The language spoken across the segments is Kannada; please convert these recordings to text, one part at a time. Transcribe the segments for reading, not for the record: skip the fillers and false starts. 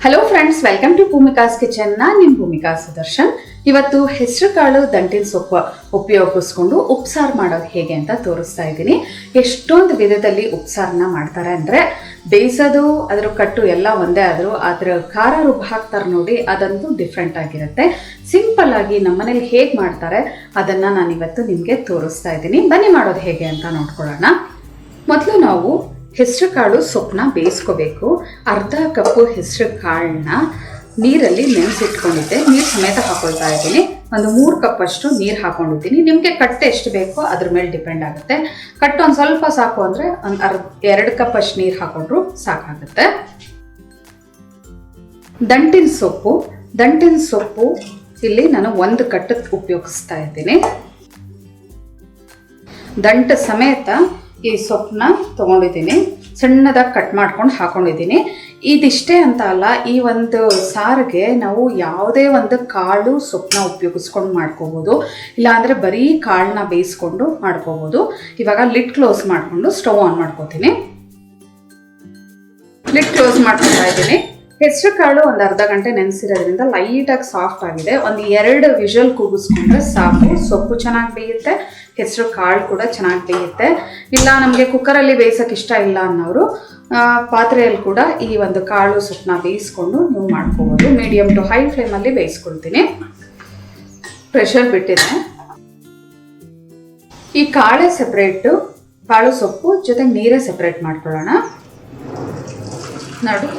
Hello friends, welcome to Bhoomika's kitchen. ನಿಮ್ಮ ಭೂಮಿಕಾ ಸುದರ್ಶನ್. ಇವತ್ತು ಹೆಸರು ಕಾಳು ದಂಟಿನ ಸೊಪ್ಪು ಉಪಯೋಗಿಸ್ಕೊಂಡು ಉಪ್ಸಾರು ಮಾಡೋದು ಹೇಗೆ ಅಂತ ತೋರಿಸ್ತಾ ಇದ್ದೀನಿ. ಎಷ್ಟೊಂದು ವಿಧದಲ್ಲಿ ಉಪ್ಸಾರನ್ನ ಮಾಡ್ತಾರೆ ಅಂದರೆ ಬೇಯಿಸೋದು, ಅದರ ಕಟ್ಟು ಎಲ್ಲ ಒಂದೇ ಆದರೂ ಅದರ ಖಾರ ರುಬ್ಬ ಹಾಕ್ತಾರೆ ನೋಡಿ, ಅದಂತೂ ಡಿಫ್ರೆಂಟ್ ಆಗಿರುತ್ತೆ. ಸಿಂಪಲ್ ಆಗಿ ನಮ್ಮನೇಲಿ ಹೇಗೆ ಮಾಡ್ತಾರೆ ಅದನ್ನು ನಾನಿವತ್ತು ನಿಮಗೆ ತೋರಿಸ್ತಾ ಇದ್ದೀನಿ. ಬನ್ನಿ ಮಾಡೋದು ಹೇಗೆ ಅಂತ ನೋಡ್ಕೊಳ್ಳೋಣ. ಮೊದಲು ನಾವು ಹೆಸರು ಕಾಳು ಸೊಪ್ಪನ್ನ ಬೇಯಿಸ್ಕೋಬೇಕು. ಅರ್ಧ ಕಪ್ಪು ಹೆಸರು ಕಾಳನ್ನ ನೀರಲ್ಲಿ ನೆನೆಸಿಟ್ಕೊಂಡಿದ್ದೆ, ನೀರು ಸಮೇತ ಹಾಕೊಳ್ತಾ ಇದ್ದೀನಿ. ಒಂದು 3 ಕಪ್ ಅಷ್ಟು ನೀರು ಹಾಕೊಂಡಿದ್ದೀನಿ. ನಿಮಗೆ ಕಟ್ಟು ಎಷ್ಟು ಬೇಕೋ ಅದ್ರ ಮೇಲೆ ಡಿಪೆಂಡ್ ಆಗುತ್ತೆ. ಕಟ್ಟು ಒಂದು ಸ್ವಲ್ಪ ಸಾಕು ಅಂದರೆ ಒಂದು 2 ಕಪ್ ಅಷ್ಟು ನೀರು ಹಾಕೊಂಡ್ರು ಸಾಕಾಗುತ್ತೆ. ದಂಟಿನ ಸೊಪ್ಪು ಇಲ್ಲಿ ನಾನು 1 ಕಟ್ಟು ಉಪಯೋಗಿಸ್ತಾ ಇದ್ದೀನಿ. ದಂಟ ಸಮೇತ ಈ ಸೊಪ್ಪನ್ನ ತೊಗೊಂಡಿದ್ದೀನಿ, ಸಣ್ಣದಾಗಿ ಕಟ್ ಮಾಡ್ಕೊಂಡು ಹಾಕೊಂಡಿದ್ದೀನಿ. ಇದಿಷ್ಟೇ ಅಂತ ಅಲ್ಲ, ಈ ಒಂದು ಸಾರಿಗೆ ನಾವು ಯಾವುದೇ ಒಂದು ಕಾಳು ಸೊಪ್ಪನ್ನ ಉಪಯೋಗಿಸ್ಕೊಂಡು ಮಾಡ್ಕೋಬೋದು, ಇಲ್ಲಾಂದರೆ ಬರೀ ಕಾಳನ್ನ ಬೇಯಿಸ್ಕೊಂಡು ಮಾಡ್ಕೋಬೋದು. ಇವಾಗ ಲಿಡ್ ಕ್ಲೋಸ್ ಮಾಡಿಕೊಂಡು ಸ್ಟವ್ ಆನ್ ಮಾಡ್ಕೋತೀನಿ. ಲಿಡ್ ಕ್ಲೋಸ್ ಮಾಡ್ಕೊತಾ ಇದ್ದೀನಿ. ಹೆಸರು ಕಾಳು ಒಂದು ಅರ್ಧ ಗಂಟೆ ನೆನೆಸಿರೋದ್ರಿಂದ ಲೈಟಾಗಿ ಸಾಫ್ಟ್ ಆಗಿದೆ. ಒಂದು 2 ವಿಷಲ್ ಕೂಗಿಸ್ಕೊಂಡ್ರೆ ಸಾಕು. ಸೊಪ್ಪು ಚೆನ್ನಾಗಿ ಬೇಯುತ್ತೆ, ಹೆಸರು ಕಾಳು ಕೂಡ ಚೆನ್ನಾಗಿ ಬೇಯುತ್ತೆ. ಇಲ್ಲ ನಮಗೆ ಕುಕ್ಕರಲ್ಲಿ ಬೇಯಿಸೋಕೆ ಇಷ್ಟ ಇಲ್ಲ ಅನ್ನೋರು ಪಾತ್ರೆಯಲ್ಲಿ ಕೂಡ ಈ ಒಂದು ಕಾಳು ಸೊಪ್ಪನ್ನ ಬೇಯಿಸ್ಕೊಂಡು ನೀವು ಮಾಡ್ಕೋಬೋದು. ಮೀಡಿಯಮ್ ಟು ಹೈ ಫ್ಲೇಮಲ್ಲಿ ಬೇಯಿಸ್ಕೊಳ್ತೀನಿ. ಪ್ರೆಷರ್ ಬಿಟ್ಟಿದೆ. ಈ ಕಾಳೇ ಸೆಪ್ರೇಟು, ಕಾಳು ಸೊಪ್ಪು ಜೊತೆಗೆ ನೀರೇ ಸೆಪ್ರೇಟ್ ಮಾಡ್ಕೊಳ್ಳೋಣ. ನೋಡಿ,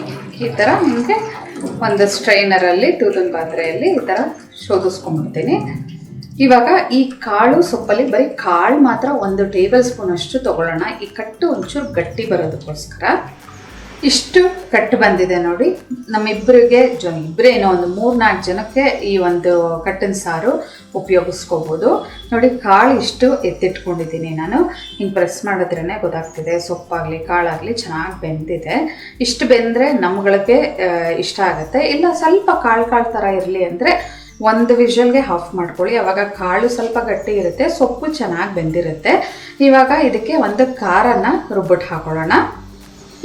ಈ ಥರ ನಿಮಗೆ ಒಂದು ಸ್ಟ್ರೈನರಲ್ಲಿ ತೂತಿನ ಪಾತ್ರೆಯಲ್ಲಿ ಈ ಥರ ಶೋಧಿಸ್ಕೊಂಡ್ಬಿಡ್ತೀನಿ. ಇವಾಗ ಈ ಕಾಳು ಸೊಪ್ಪಲ್ಲಿ ಬರೀ ಕಾಳು ಮಾತ್ರ 1 ಟೇಬಲ್ ಸ್ಪೂನ್ ಅಷ್ಟು ತೊಗೊಳ್ಳೋಣ. ಈ ಕಟ್ಟು ಒಂಚೂರು ಗಟ್ಟಿ ಬರೋದಕ್ಕೋಸ್ಕರ ಇಷ್ಟು ಕಟ್ಟು ಬಂದಿದೆ ನೋಡಿ. ನಮ್ಮಿಬ್ಬರಿಗೆ ಇಬ್ಬರೇನೋ ಒಂದು 3-4 ಜನಕ್ಕೆ ಈ ಒಂದು ಕಟ್ಟಿನ ಸಾರು ಉಪಯೋಗಿಸ್ಕೋಬೋದು. ನೋಡಿ, ಕಾಳು ಇಷ್ಟು ಎತ್ತಿಟ್ಕೊಂಡಿದ್ದೀನಿ ನಾನು. ಹಿಂಗೆ ಪ್ರೆಸ್ ಮಾಡಿದ್ರೇ ಗೊತ್ತಾಗ್ತಿದೆ ಸೊಪ್ಪಾಗಲಿ ಕಾಳಾಗಲಿ ಚೆನ್ನಾಗಿ ಬೆಂದಿದೆ. ಇಷ್ಟು ಬೆಂದರೆ ನಮ್ಗಳಿಗೆ ಇಷ್ಟ ಆಗುತ್ತೆ. ಇಲ್ಲ ಸ್ವಲ್ಪ ಕಾಳು ಥರ ಇರಲಿ ಅಂದರೆ 1 ವಿಷಲ್ಗೆ ಆಫ್ ಮಾಡ್ಕೊಳ್ಳಿ. ಅವಾಗ ಕಾಳು ಸ್ವಲ್ಪ ಗಟ್ಟಿ ಇರುತ್ತೆ, ಸೊಪ್ಪು ಚೆನ್ನಾಗಿ ಬೆಂದಿರುತ್ತೆ. ಇವಾಗ ಇದಕ್ಕೆ ಒಂದು ಖಾರನ ರುಬ್ಬಿಟ್ಟು ಹಾಕೊಳ್ಳೋಣ.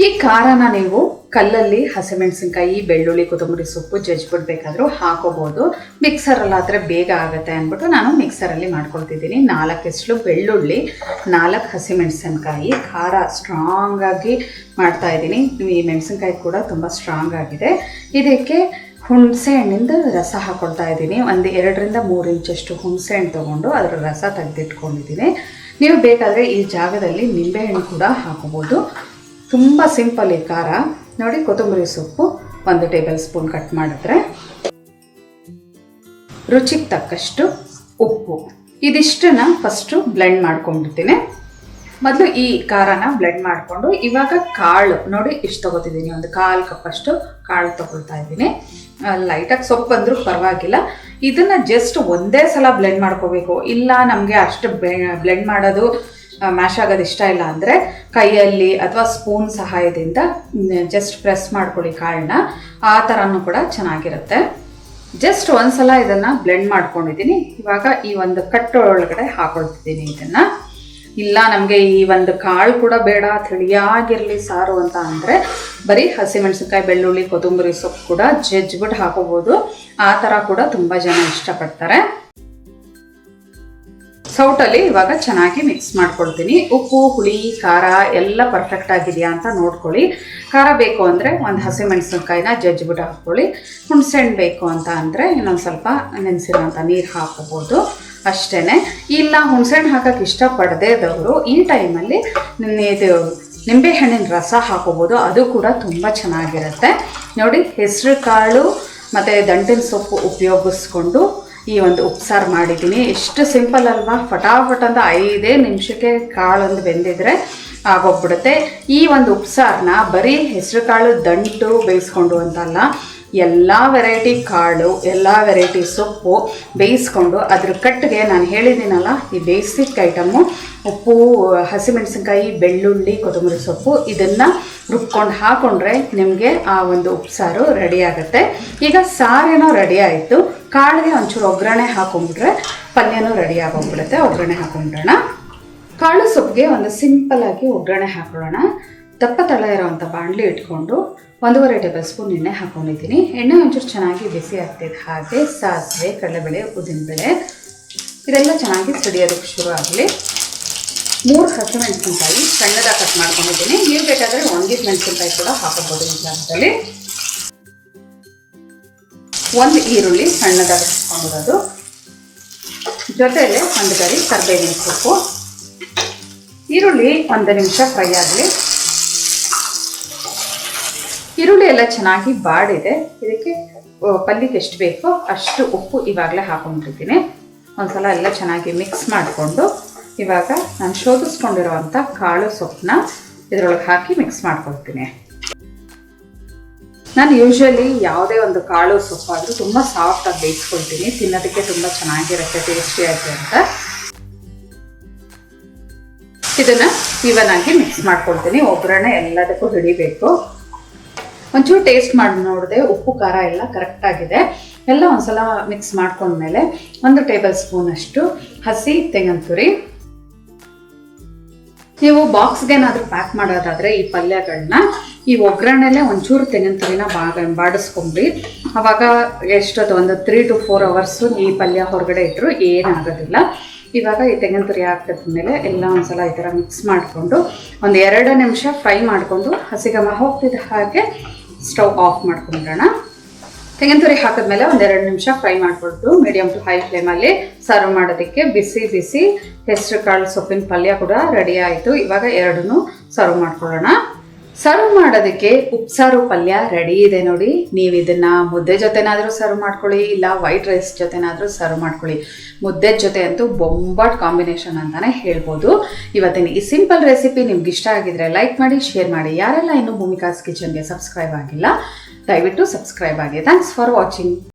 ಈ ಖಾರನ ನೀವು ಕಲ್ಲಲ್ಲಿ ಹಸಿಮೆಣಸಿನ್ಕಾಯಿ, ಬೆಳ್ಳುಳ್ಳಿ, ಕೊತ್ತಂಬರಿ ಸೊಪ್ಪು ಜಜ್ಜಿಬಿಡ್ಬೇಕಾದ್ರೂ ಹಾಕೋಬೋದು. ಮಿಕ್ಸರಲ್ಲಾದರೆ ಬೇಗ ಆಗುತ್ತೆ ಅಂದ್ಬಿಟ್ಟು ನಾನು ಮಿಕ್ಸರಲ್ಲಿ ಮಾಡ್ಕೊಳ್ತಿದ್ದೀನಿ. 4 ಎಸಳು ಬೆಳ್ಳುಳ್ಳಿ, 4 ಹಸಿಮೆಣಸಿನ್ಕಾಯಿ. ಖಾರ ಸ್ಟ್ರಾಂಗಾಗಿ ಮಾಡ್ತಾಯಿದ್ದೀನಿ. ಈ ಮೆಣಸಿನ್ಕಾಯಿ ಕೂಡ ತುಂಬ ಸ್ಟ್ರಾಂಗ್ ಆಗಿದೆ. ಇದಕ್ಕೆ ಹುಣಸೆ ಹಣ್ಣಿಂದ ರಸ ಹಾಕೊಳ್ತಾ ಇದ್ದೀನಿ. ಒಂದು 2ರಿಂದ 3 ಇಂಚಷ್ಟು ಹುಣಸೆ ಹಣ್ಣು ತೊಗೊಂಡು ಅದರ ರಸ ತೆಗೆದಿಟ್ಕೊಂಡಿದ್ದೀನಿ. ನೀವು ಬೇಕಾದರೆ ಈ ಜಾಗದಲ್ಲಿ ನಿಂಬೆಹಣ್ಣು ಕೂಡ ಹಾಕೋಬೋದು. ತುಂಬ ಸಿಂಪಲ್ ಈ ಖಾರ. ನೋಡಿ, ಕೊತ್ತಂಬರಿ ಸೊಪ್ಪು 1 ಟೇಬಲ್ ಸ್ಪೂನ್ ಕಟ್ ಮಾಡಿದ್ರೆ, ರುಚಿಗೆ ತಕ್ಕಷ್ಟು ಉಪ್ಪು. ಇದಿಷ್ಟನ್ನು ಫಸ್ಟು ಬ್ಲೆಂಡ್ ಮಾಡ್ಕೊಂಡ್ಬಿಡ್ತೀನಿ. ಮೊದಲು ಈ ಖಾರನ ಬ್ಲೆಂಡ್ ಮಾಡಿಕೊಂಡು ಇವಾಗ ಕಾಳು ನೋಡಿ ಇಷ್ಟು ತೊಗೋತಿದ್ದೀನಿ. ಒಂದು 1/4 ಕಪ್ ಅಷ್ಟು ಕಾಳು ತೊಗೊಳ್ತಾ ಇದ್ದೀನಿ. ಲೈಟಾಗಿ ಸೊಪ್ಪು ಬಂದರೂ ಪರವಾಗಿಲ್ಲ. ಇದನ್ನು ಜಸ್ಟ್ ಒಂದೇ ಸಲ ಬ್ಲೆಂಡ್ ಮಾಡ್ಕೋಬೇಕು. ಇಲ್ಲ ನಮಗೆ ಅಷ್ಟು ಬ್ಲೆಂಡ್ ಮಾಡೋದು ಮ್ಯಾಶ್ ಆಗೋದು ಇಷ್ಟ ಇಲ್ಲ ಅಂದರೆ ಕೈಯಲ್ಲಿ ಅಥವಾ ಸ್ಪೂನ್ ಸಹಾಯದಿಂದ ಜಸ್ಟ್ ಪ್ರೆಸ್ ಮಾಡ್ಕೊಳ್ಳಿ ಕಾಳನ್ನ. ಆ ಥರನೂ ಕೂಡ ಚೆನ್ನಾಗಿರುತ್ತೆ. ಜಸ್ಟ್ ಒಂದ್ಸಲ ಇದನ್ನು ಬ್ಲೆಂಡ್ ಮಾಡ್ಕೊಂಡಿದ್ದೀನಿ. ಇವಾಗ ಈ ಒಂದು ಕಟ್ಟು ಒಳಗಡೆ ಹಾಕೊಳ್ತಿದ್ದೀನಿ ಇದನ್ನು. ಇಲ್ಲ ನಮಗೆ ಈ ಒಂದು ಕಾಳು ಕೂಡ ಬೇಡ, ತಿಳಿಯಾಗಿರಲಿ ಸಾರು ಅಂತ ಅಂದರೆ ಬರೀ ಹಸಿಮೆಣಸಿನ್ಕಾಯಿ, ಬೆಳ್ಳುಳ್ಳಿ, ಕೊತ್ತಂಬರಿ ಸೊಪ್ಪು ಕೂಡ ಜಜ್ಜಿಬಿಟ್ಟು ಹಾಕೋಬೋದು. ಆ ಥರ ಕೂಡ ತುಂಬ ಜನ ಇಷ್ಟಪಡ್ತಾರೆ. ಸೌಟಲ್ಲಿ ಇವಾಗ ಚೆನ್ನಾಗಿ ಮಿಕ್ಸ್ ಮಾಡ್ಕೊಳ್ತೀನಿ. ಉಪ್ಪು, ಹುಳಿ, ಖಾರ ಎಲ್ಲ ಪರ್ಫೆಕ್ಟ್ ಆಗಿದೆಯಾ ಅಂತ ನೋಡ್ಕೊಳ್ಳಿ. ಖಾರ ಬೇಕು ಅಂದರೆ ಒಂದು ಹಸಿಮೆಣಸಿನ್ಕಾಯಿನ ಜಜ್ಜಿಬಿಟ್ಟು ಹಾಕ್ಕೊಳ್ಳಿ. ಹುಣಸೆಹಣ್ಣು ಬೇಕು ಅಂತ ಅಂದರೆ ಇನ್ನೊಂದು ಸ್ವಲ್ಪ ನೆನೆಸಿರೋಂಥ ನೀರು ಹಾಕೋಬೋದು. ಅಷ್ಟೇ. ಇಲ್ಲ ಹುಣಸೆಹಣ್ಣು ಹಾಕೋಕ್ಕೆ ಇಷ್ಟಪಡದೇ ಇದ್ದವರು ಈ ಟೈಮಲ್ಲಿ ಇದು ನಿಂಬೆಹಣ್ಣಿನ ರಸ ಹಾಕೋಬೋದು. ಅದು ಕೂಡ ತುಂಬ ಚೆನ್ನಾಗಿರುತ್ತೆ. ನೋಡಿ, ಹೆಸರು ಕಾಳು ಮತ್ತು ದಂಟಿನ ಸೊಪ್ಪು ಉಪಯೋಗಿಸ್ಕೊಂಡು ಈ ಒಂದು ಉಪ್ಸಾರು ಮಾಡಿದ್ದೀನಿ. ಎಷ್ಟು ಸಿಂಪಲ್ ಅಲ್ವಾ? ಫಟಾಫಟ್ ಅಂತ 5 ನಿಮಿಷಕ್ಕೆ ಕಾಳೊಂದು ಬೆಂದಿದ್ರೆ ಆಗೋಗ್ಬಿಡುತ್ತೆ. ಈ ಒಂದು ಉಪ್ಸಾರನ್ನ ಬರೀ ಹೆಸರು ಕಾಳು ದಂಟು ಬೇಯಿಸ್ಕೊಂಡು ಅಂತಲ್ಲ, ಎಲ್ಲ ವೆರೈಟಿ ಕಾಳು, ಎಲ್ಲ ವೆರೈಟಿ ಸೊಪ್ಪು ಬೇಯಿಸ್ಕೊಂಡು ಅದ್ರ ಕಟ್ಟಿಗೆ ನಾನು ಹೇಳಿದ್ದೀನಲ್ಲ, ಈ ಬೇಸಿಕ್ ಐಟಮು ಉಪ್ಪು, ಹಸಿಮೆಣಸಿನ್ಕಾಯಿ, ಬೆಳ್ಳುಳ್ಳಿ, ಕೊತ್ತಂಬರಿ ಸೊಪ್ಪು ಇದನ್ನು ರುಬ್ಕೊಂಡು ಹಾಕ್ಕೊಂಡ್ರೆ ನಿಮಗೆ ಆ ಒಂದು ಉಪ್ಸಾರು ರೆಡಿ ಆಗುತ್ತೆ. ಈಗ ಸಾರೇನೋ ರೆಡಿ ಆಯಿತು. ಕಾಳಿಗೆ ಒಂಚೂರು ಒಗ್ಗರಣೆ ಹಾಕೊಂಡ್ಬಿಟ್ರೆ ಪಲ್ಯನೂ ರೆಡಿ ಆಗೋಗ್ಬಿಡುತ್ತೆ. ಒಗ್ಗರಣೆ ಹಾಕೊಂಡ್ಬಿಡೋಣ. ಕಾಳು ಸೊಪ್ಪಿಗೆ ಒಂದು ಸಿಂಪಲ್ಲಾಗಿ ಒಗ್ಗರಣೆ ಹಾಕೊಳ್ಳೋಣ. ದಪ್ಪ ತಳ ಇರೋವಂಥ ಬಾಣಲಿ ಇಟ್ಕೊಂಡು 1.5 ಟೇಬಲ್ ಸ್ಪೂನ್ ಎಣ್ಣೆ ಹಾಕೊಂಡಿದ್ದೀನಿ. ಎಣ್ಣೆ ಒಂಚೂರು ಚೆನ್ನಾಗಿ ಬಿಸಿ ಆಗ್ತಿದೆ ಹಾಗೆ ಸಾಸಿವೆ, ಕಡಲೆಬೇಳೆ, ಉದ್ದಿನಬೇಳೆ ಇದೆಲ್ಲ ಚೆನ್ನಾಗಿ ಸಿಡಿಯೋದಕ್ಕೆ ಶುರು ಆಗಲಿ. 3 ಹಸಿಮೆಣಸಿನಕಾಯಿ ಸಣ್ಣದಾಗಿ ಕಟ್ ಮಾಡ್ಕೊಂಡಿದ್ದೀನಿ. ನೀವು ಬೇಕಾದರೆ ಒಣಗಿದ ಮೆಣಸಿನಕಾಯಿ ಕೂಡ ಹಾಕೋಬೋದು ಈ ಜಾಗದಲ್ಲಿ. 1 ಈರುಳ್ಳಿ ಸಣ್ಣದಾಗಿ ಹಾಕೊಂಡಿರೋದು, ಜೊತೆಯಲ್ಲಿ 1 ಗರಿ ಕರಿಬೇವಿನ ಸೊಪ್ಪು. ಈರುಳ್ಳಿ 1 ನಿಮಿಷ ಫ್ರೈ ಆಗಲಿ. ಈರುಳ್ಳಿ ಎಲ್ಲ ಚೆನ್ನಾಗಿ ಬಾಡಿದೆ. ಇದಕ್ಕೆ ಪಲ್ಯಕ್ಕೆ ಎಷ್ಟು ಬೇಕೋ ಅಷ್ಟು ಉಪ್ಪು ಇವಾಗಲೇ ಹಾಕೊಂಡಿರ್ತೀನಿ. ಒಂದ್ಸಲ ಎಲ್ಲ ಚೆನ್ನಾಗಿ ಮಿಕ್ಸ್ ಮಾಡಿಕೊಂಡು ಇವಾಗ ನಾನು ಶೋಧಿಸ್ಕೊಂಡಿರೋವಂಥ ಕಾಳು ಸೊಪ್ಪನ್ನ ಇದರೊಳಗೆ ಹಾಕಿ ಮಿಕ್ಸ್ ಮಾಡ್ಕೊಳ್ತೀನಿ. ನಾನು ಯೂಶ್ವಲಿ ಯಾವುದೇ ಒಂದು ಕಾಳು ಸೊಪ್ಪಾದರೂ ತುಂಬ ಸಾಫ್ಟಾಗಿ ಬೇಯಿಸ್ಕೊಳ್ತೀನಿ, ತಿನ್ನೋದಕ್ಕೆ ತುಂಬ ಚೆನ್ನಾಗಿರುತ್ತೆ, ಟೇಸ್ಟಿಯಾಗಿ ಅಂತ. ಇದನ್ನು ಈವನ್ ಆಗಿ ಮಿಕ್ಸ್ ಮಾಡ್ಕೊಳ್ತೀನಿ. ಒಗ್ಗರಣೆ ಎಲ್ಲದಕ್ಕೂ ಹಿಡಿಬೇಕು. ಒಂಚೂರು ಟೇಸ್ಟ್ ಮಾಡಿ ನೋಡಿದೆ, ಉಪ್ಪು ಖಾರ ಎಲ್ಲ ಕರೆಕ್ಟಾಗಿದೆ. ಎಲ್ಲ ಒಂದ್ಸಲ ಮಿಕ್ಸ್ ಮಾಡ್ಕೊಂಡ್ಮೇಲೆ 1 ಟೇಬಲ್ ಸ್ಪೂನ್ ಅಷ್ಟು ಹಸಿ ತೆಂಗಿನ ತುರಿ. ನೀವು ಬಾಕ್ಸ್ಗೇನಾದರೂ ಪ್ಯಾಕ್ ಮಾಡೋದಾದರೆ ಈ ಪಲ್ಯಗಳನ್ನ ಈ ಒಗ್ಗರಣೆಲೆ ಒಂಚೂರು ತೆಂಗಿನ ತುರಿನ ಬಾಡಿಸ್ಕೊಂಡ್ರಿ. ಆವಾಗ ಎಷ್ಟೊತ್ತು ಒಂದು 3 to 4 hours ಈ ಪಲ್ಯ ಹೊರಗಡೆ ಇಟ್ಟರು ಏನಾಗೋದಿಲ್ಲ. ಇವಾಗ ಈ ತೆಂಗಿನ ತುರಿ ಹಾಕಿದ್ಮೇಲೆ ಎಲ್ಲ ಒಂದ್ಸಲ ಈ ಥರ ಮಿಕ್ಸ್ ಮಾಡಿಕೊಂಡು 1-2 ನಿಮಿಷ ಫ್ರೈ ಮಾಡಿಕೊಂಡು ಹಸಿಗಮ ಹೋಗ್ತಿದ್ದ ಹಾಗೆ ಸ್ಟವ್ ಆಫ್ ಮಾಡ್ಕೊಂಡ್ರೋಣ. ತೆಂಗಿನ ತುರಿ ಹಾಕಿದ್ಮೇಲೆ 1-2 ನಿಮಿಷ ಫ್ರೈ ಮಾಡಿಕೊಟ್ಟು ಮೀಡಿಯಮ್ ಟು ಹೈ ಫ್ಲೇಮಲ್ಲಿ ಸರ್ವ್ ಮಾಡೋದಕ್ಕೆ ಬಿಸಿ ಬಿಸಿ ಹೆಸರು ಕಾಳು ಸೊಪ್ಪಿನ ಪಲ್ಯ ಕೂಡ ರೆಡಿ ಆಯಿತು. ಇವಾಗ 2 ಸರ್ವ್ ಮಾಡ್ಕೊಳ್ಳೋಣ. ಸರ್ವ್ ಮಾಡೋದಕ್ಕೆ ಉಪ್ಸಾರು ಪಲ್ಯ ರೆಡಿ ಇದೆ ನೋಡಿ. ನೀವು ಇದನ್ನು ಮುದ್ದೆ ಜೊತೆನಾದರೂ ಸರ್ವ್ ಮಾಡ್ಕೊಳ್ಳಿ, ಇಲ್ಲ ವೈಟ್ ರೈಸ್ ಜೊತೆನಾದರೂ ಸರ್ವ್ ಮಾಡ್ಕೊಳ್ಳಿ. ಮುದ್ದೆ ಜೊತೆ ಅಂತೂ ಬೊಂಬಾಟ್ ಕಾಂಬಿನೇಷನ್ ಅಂತಲೇ ಹೇಳ್ಬೋದು. ಇವತ್ತಿನ ಈ ಸಿಂಪಲ್ ರೆಸಿಪಿ ನಿಮ್ಗೆ ಇಷ್ಟ ಆಗಿದ್ರೆ ಲೈಕ್ ಮಾಡಿ, ಶೇರ್ ಮಾಡಿ. ಯಾರೆಲ್ಲ ಇನ್ನೂ ಭೂಮಿಕಾಸ್ ಕಿಚನ್ಗೆ ಸಬ್ಸ್ಕ್ರೈಬ್ ಆಗಿಲ್ಲ ದಯವಿಟ್ಟು ಸಬ್ಸ್ಕ್ರೈಬ್ ಆಗಿ. Thanks for watching.